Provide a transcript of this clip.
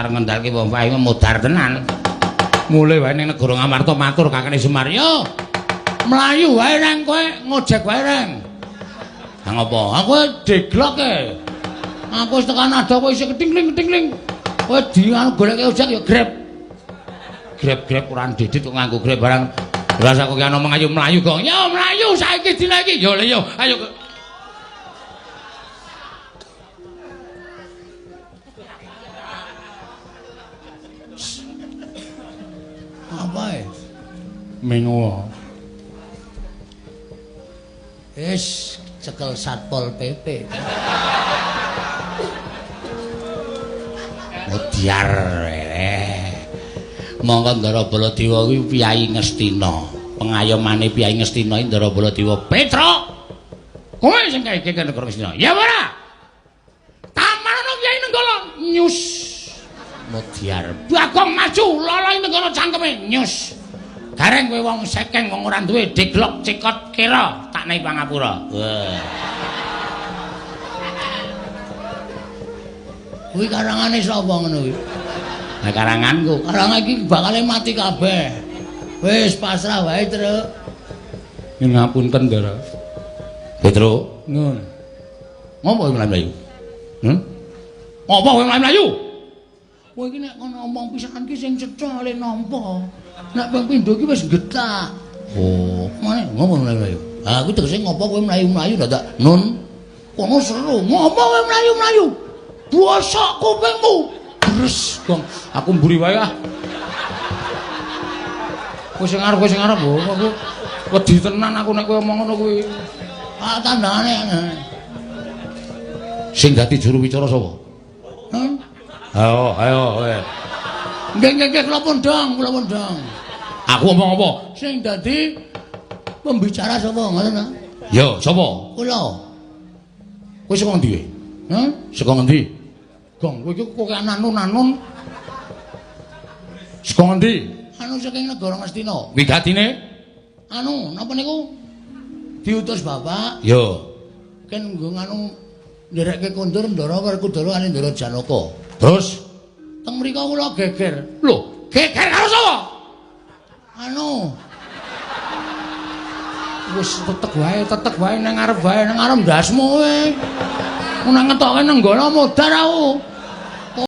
arep ngendhalke wong wae modar tenan. Mulai wae ning negara Ngamarta matur kakene Semar, "Yo, mlayu wae nang kowe ngojek wae reng." Lah ngopo? Aku deglok e. Aku wis tekan ada kowe isih ketingling-ketingling. Kowe dianu goleke ojek ya Grab. Grab ora didit kok nganggo Grab barang. Rasa kok ana ngomong ayo mlayu kok. Yo mlayu saiki dina iki. Yo ayo. Apa e? Mengo. Cekel Satpol PP. Mudyar. Monggo Ndara Baladewa kuwi Piyai Ngastina. Pengayomane Piyai Ngastina Ndara Baladewa. Petruk. Kowe sing kaya negara Ngastina. Ya ora? Taman ana Piyai Nenggala. Nyus. Mudyar. Bagong maju loloi negara cangkeme. Nyus. Gareng kowe wong sekeng wong ora duwe deglok cikot kira tak nai pangapura. Wah. Kuwi karangane sapa ngono kuwi? Lah karanganku. Karangan iki bakale mati kabeh. Wis pasrah wae, Truk. Nyun ngapunten, Ndara. Petruk. Nun. Ngopo kowe mlayu? Ngopo kowe mlayu? Kowe iki nek kono omong pisanan ki sing cetha le nampa. Nek ping pindho iki wis getak. Oh, mana ngopo mlayu? Ah, kuwi tegese ngopo kowe mlayu-mlayu dadak Nun. Kono seru. Ngopo kowe mlayu-mlayu? Bosok kupingmu. Bres, Gong. Aku mburi wae ah. Kowe sing arep aku wedi tenan aku nek kowe omong ngono kuwi. Ah, tandane. Sing dadi juru wicara sapa? Ayo. Nggih, kula pundhang. Aku ngomong apa? Sing dadi pembicara sapa ngoten ta? Ya, sapa? Kula. Kowe saka endi kowe? Saka endi? Gong, kowe iki kok nanun. Saka endi? Anu saking negara Ngastina. Wigatine? Anu, napa niku? Diutus Bapak. Yo. Ken nggo anu nderekke kondur Ndara Werkudara kali Ndara Janaka. Terus teng mriko kula geger. Lho, geger karo sapa? Anu. Wis tetek wae nang ngarep ndasmu kowe. Nang ngetoke nenggala modar aku.